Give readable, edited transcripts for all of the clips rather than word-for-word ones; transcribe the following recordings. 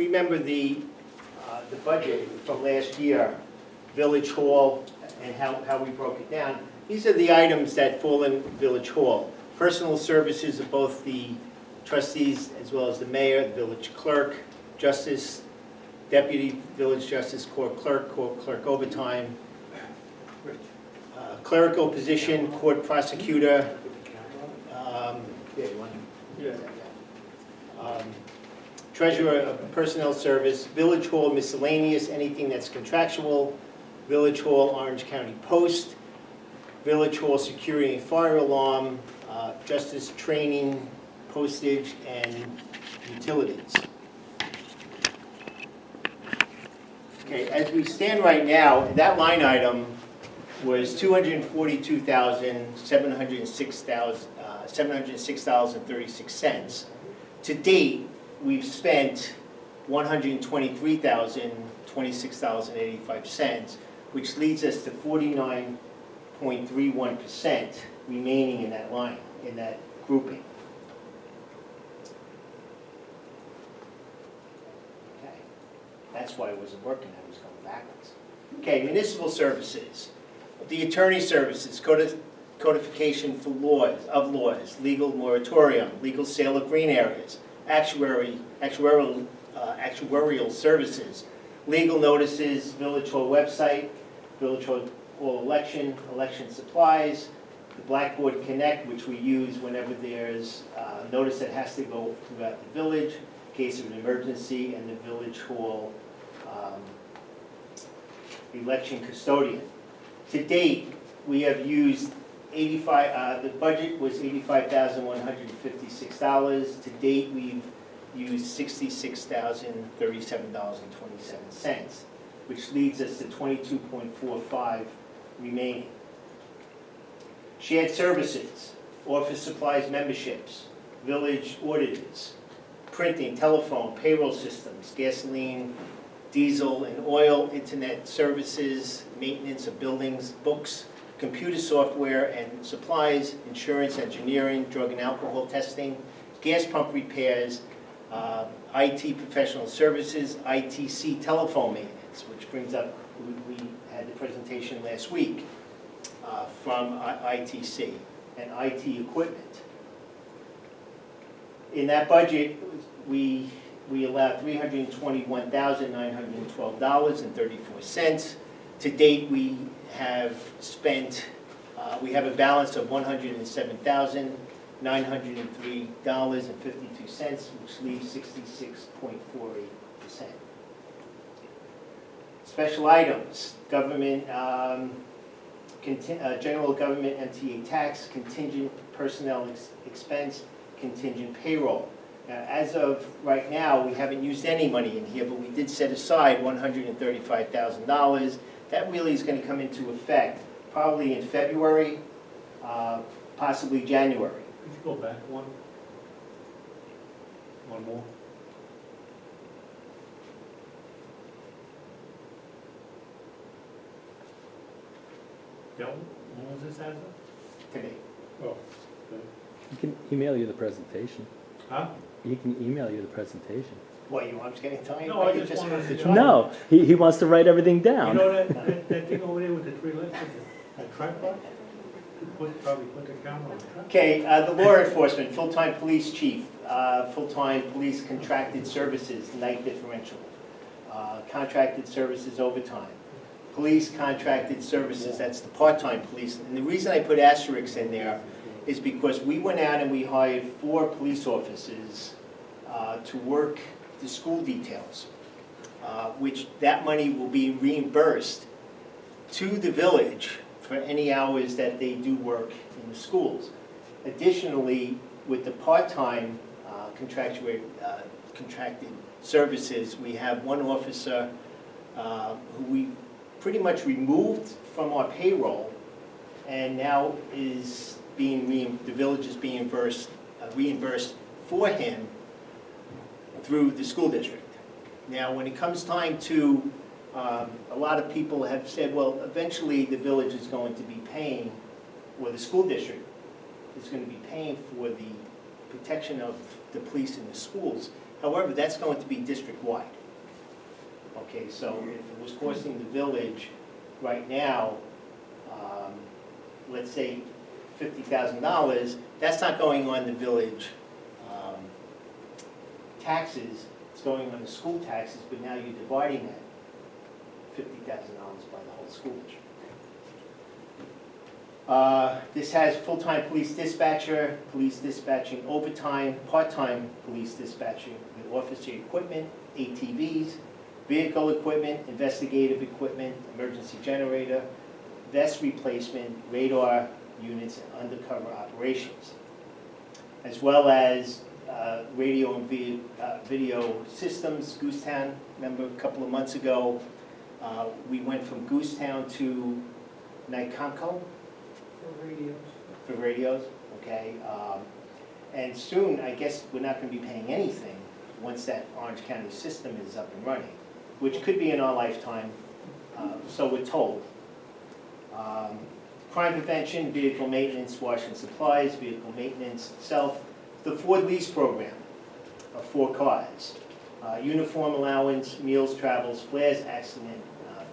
remember the budget from last year, Village Hall, and how we broke it down. These are the items that fall in Village Hall. Personal services of both the trustees as well as the mayor, the village clerk, justice, deputy village justice, court clerk overtime, clerical position, court prosecutor, treasurer of personnel service, village hall miscellaneous, anything that's contractual, village hall Orange County Post, village hall security and fire alarm, justice training, postage, and utilities. Okay, as we stand right now, that line item was $242,706.36. To date, we've spent $123,026.85, which leads us to 49.31% remaining in that line, in that grouping. Okay, that's why it wasn't working, I was going backwards. Okay, municipal services. The attorney services, codification for laws, legal moratorium, legal sale of green areas, actuarial services, legal notices, village hall website, village hall election supplies, the Blackboard Connect, which we use whenever there's a notice that has to go throughout the village, in case of an emergency, and the village hall election custodian. To date, we have used the budget was $85,156. To date, we've used $66,037.27, which leads us to 22.45 remaining. Shared services, office supplies memberships, village auditors, printing, telephone, payroll systems, gasoline, diesel and oil, internet services, maintenance of buildings, books, computer software and supplies, insurance, engineering, drug and alcohol testing, gas pump repairs, IT professional services, ITC telephone maintenance, which brings up, we had the presentation last week from ITC, and IT equipment. In that budget, we allowed $321,912.34. To date, we have spent, we have a balance of $107,903.52, which leaves 66.48%. Special items, government, general government MTA tax, contingent personnel expense, contingent payroll. Now, as of right now, we haven't used any money in here, but we did set aside $135,000. That really is going to come into effect probably in February, possibly January. Could you go back one? One more? Bill, when was this as of? Today. Oh, good. He can email you the presentation. Huh? He can email you the presentation. What, you want us getting tired? No, I just wanted to. No, he wants to write everything You down. know that thing over there with the three legs, that tripod? Probably put the camera on it. Okay, the law enforcement, full-time police chief, full-time police contracted services, night differential, contracted services overtime, police contracted services, that's the part-time police. And the reason I put asterisks in there is because we went out and we hired 4 police officers to work the school details, which that money will be reimbursed to the village for any hours that they do work in the schools. Additionally, with the part-time contracted services, we have 1 officer who we pretty much removed from our payroll, and now is being the village is being reimbursed for him through the school district. Now, when it comes time to, a lot of people have said, well, eventually the village is going to be paying, or the school district is going to be paying for the protection of the police in the schools. However, that's going to be district-wide. Okay, so if it was costing the village right now, let's say $50,000, that's not going on the village taxes, it's going on the school taxes, but now you're dividing that $50,000 by the whole school district. This has full-time police dispatcher, police dispatching overtime, part-time police dispatching with officer equipment, ATVs, vehicle equipment, investigative equipment, emergency generator, vest replacement, radar units, and undercover operations, as well as radio and video systems. Goosetown, remember a couple of months ago, we went from Goosetown to Nycanco for radios, okay? And soon, I guess we're not gonna be paying anything once that Orange County system is up and running, which could be in our lifetime, so we're told. Crime prevention, vehicle maintenance, washing supplies, vehicle maintenance itself, the Ford lease program of 4 cars, uniform allowance, meals, travels, flares, accident,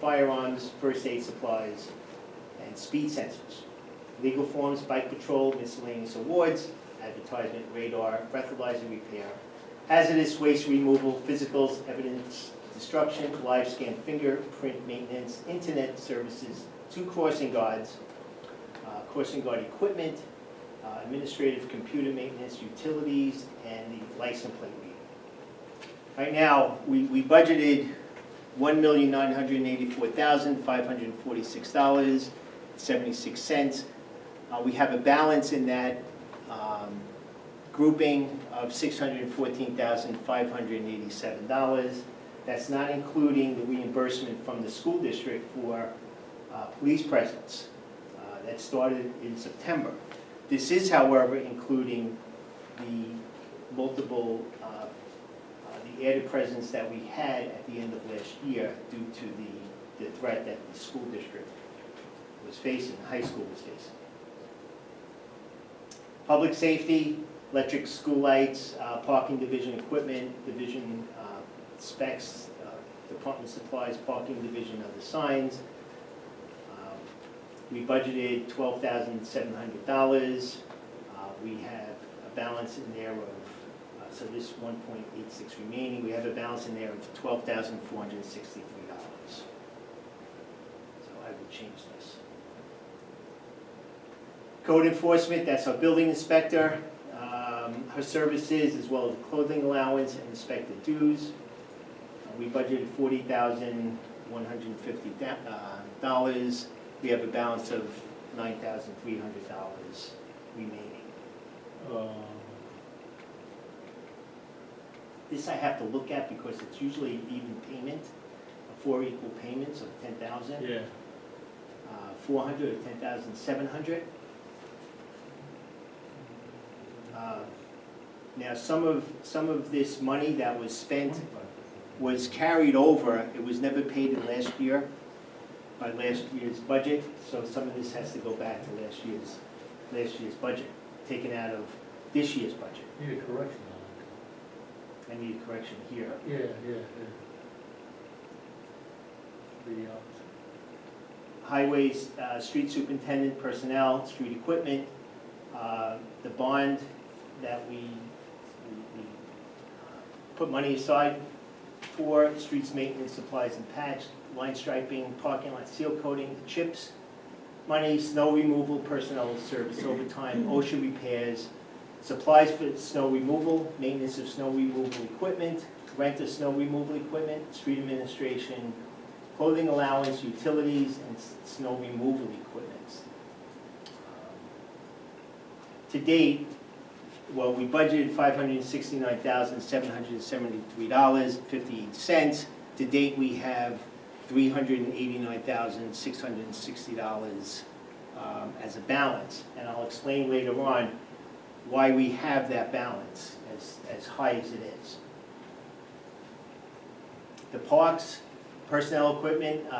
firearms, first aid supplies, and speed sensors. Legal forms, bike patrol, miscellaneous awards, advertisement, radar, breathalyzer repair, hazardous waste removal, physicals, evidence destruction, live scan fingerprint maintenance, internet services, 2 crossing guards, crossing guard equipment, administrative computer maintenance, utilities, and the license plate reading. Right now, we budgeted $1,984,546.76. We have a balance in that grouping of $614,587. That's not including the reimbursement from the school district for police presence. That started in September. This is, however, including the multiple, the added presence that we had at the end of last year due to the threat that the school district was facing, the high school was facing. Public safety, electric school lights, parking division equipment, division specs, department supplies, parking division of the signs. We budgeted $12,700. We have a balance in there of, so this 1.86 remaining, we have a balance in there of $12,463. So I would change this. Code enforcement, that's our building inspector, her services, as well as clothing allowance and inspector dues. We budgeted $40,150. We have a balance of $9,300 remaining. This I have to look at because it's usually an even payment, 4 equal payments of $10,000. Yeah. 400 or 10,700. Now, some of this money that was spent was carried over. It was never paid in last year, by last year's budget. So some of this has to go back to last year's budget, taken out of this year's budget. Need a correction on I need a correction here. it. Yeah. The Highways, street superintendent, personnel, street equipment, the bond that we put money aside for, streets maintenance, supplies and patch, line striping, parking lot seal coating, chips, money, snow removal, personnel service overtime, OSHA repairs, supplies for snow removal, maintenance of snow removal equipment, rent of snow removal equipment, street administration, clothing allowance, utilities, and snow removal equipment. To date, well, we budgeted $569,773.58. To date, we have $389,660 as a balance, and I'll explain later on why we have that balance as high as it is. The parks, personnel equipment,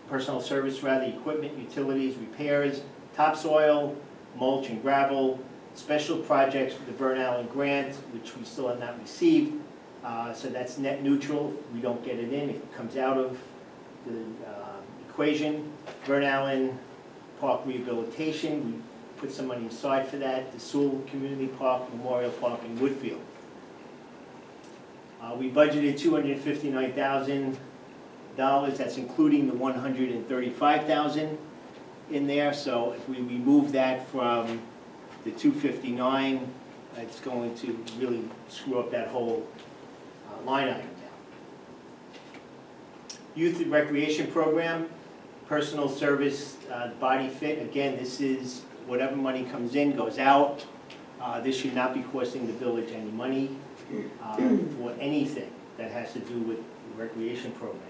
personnel service rather, equipment, utilities, repairs, topsoil, mulch and gravel, special projects for the Byrne Allen grant, which we still have not received, So that's net neutral, we don't get it in, it comes out of the equation. Burn Allen Park rehabilitation, we put some money aside for that. The Sewell Community Park, Memorial Park in Woodfield. We budgeted $259,000, that's including the $135,000 in there. So if we remove that from the 259, it's going to really screw up that whole line item now. Youth and Recreation Program, personal service, body fit. Again, this is whatever money comes in, goes out. This should not be costing the village any money for anything that has to do with the recreation program.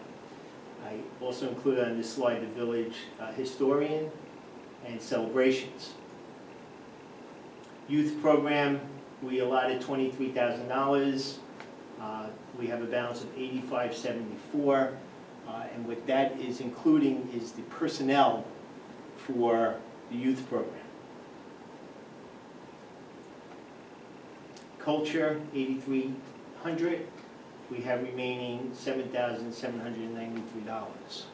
I also included on this slide the village historian and celebrations. Youth program, we allotted $23,000. We have a balance of $85.74, and what that is including is the personnel for the youth program. Culture, $8,300. We have remaining $7,793.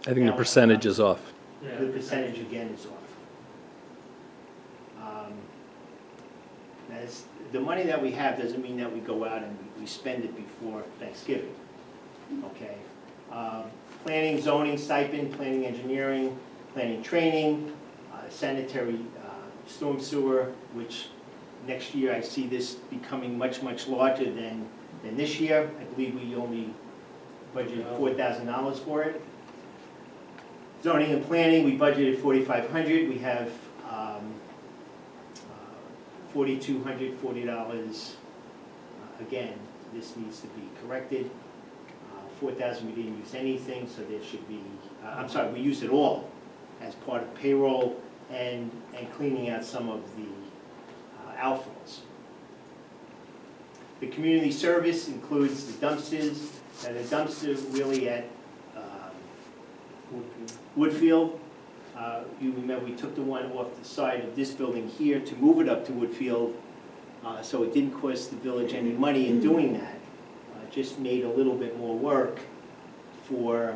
I think the percentage is off. The percentage again is off. The money that we have doesn't mean that we go out and we spend it before Thanksgiving, okay? Planning, zoning, stipend, planning, engineering, planning, training, sanitary, storm sewer, which next year I see this becoming much, much larger than this year. I believe we only budgeted $4,000 for it. Zoning and planning, we budgeted $4,500. We have $4,240. Again, this needs to be corrected. $4,000 we didn't use anything, so there should be, I'm sorry, we used it all as part of payroll and cleaning out some of the outfalls. The community service includes the dumpsters, and the dumpster really at Woodfield. You remember we took the one off the side of this building here to move it up to Woodfield, so it didn't cost the village any money in doing that. Just made a little bit more work for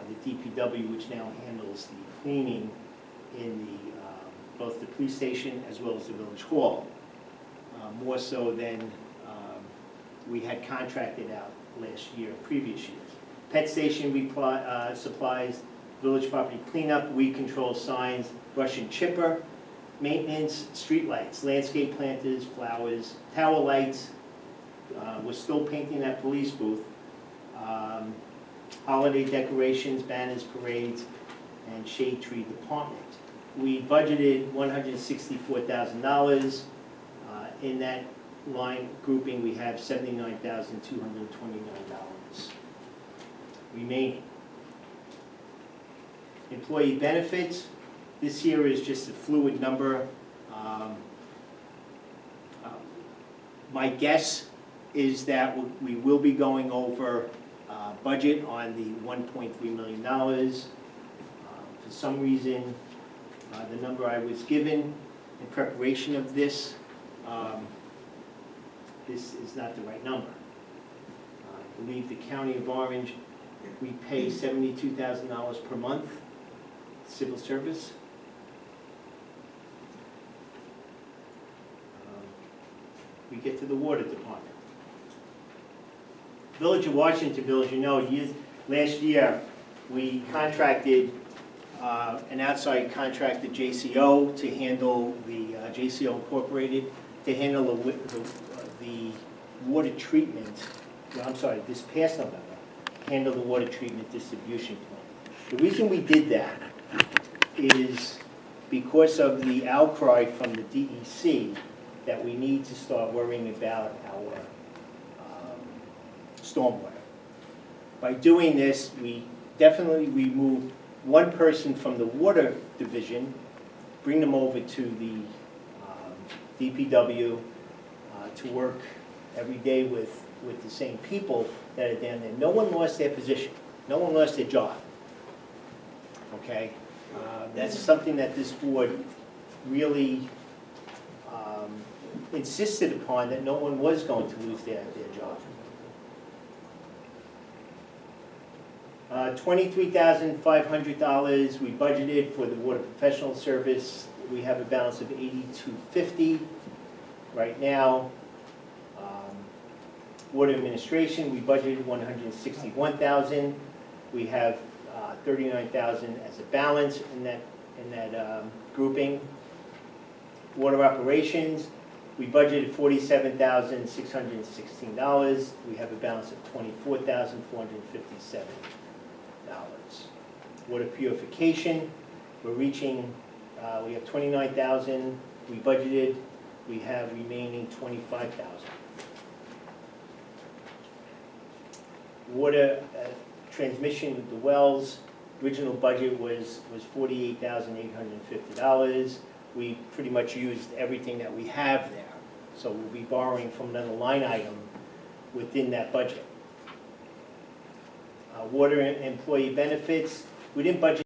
the DPW, which now handles the cleaning in the both the police station as well as the village hall, more so than we had contracted out last year, previous years. Pet station supplies, village property cleanup, weed control signs, brush and chipper, maintenance, street lights, landscape planters, flowers, tower lights. We're still painting that police booth. Holiday decorations, banners, parades, and shade tree department. We budgeted $164,000. In that line grouping, we have $79,229 remaining. Employee benefits, this year is just a fluid number. My guess is that we will be going over budget on the $1.3 million. For some reason, the number I was given in preparation of this, this is not the right number. I believe the County of Orange, we pay $72,000 per month, civil service. We get to the water department. Village of Washingtonville, as you know, last year we contracted an outside contractor, JCO, to handle the JCO Incorporated, to handle the water treatment. No, I'm sorry, this past November, handle the water treatment distribution plant. The reason we did that is because of the outcry from the DEC that we need to start worrying about our stormwater. By doing this, we definitely removed one person from the water division, bring them over to the DPW to work every day with the same people that are down there. No one lost their position. No one lost their job. Okay? That's something that this board really insisted upon that no one was going to lose their job. $23,500 we budgeted for the water professional service. We have a balance of $82.50 right now. Water administration, we budgeted $161,000. We have $39,000 as a balance in that grouping. Water operations, we budgeted $47,616. We have a balance of $24,457. Water purification, we're reaching, we have $29,000 we budgeted, we have remaining $25,000. Water transmission with the wells, original budget was $48,850. We pretty much used everything that we have there, so we'll be borrowing from another line item within that budget. Water employee benefits, we didn't budget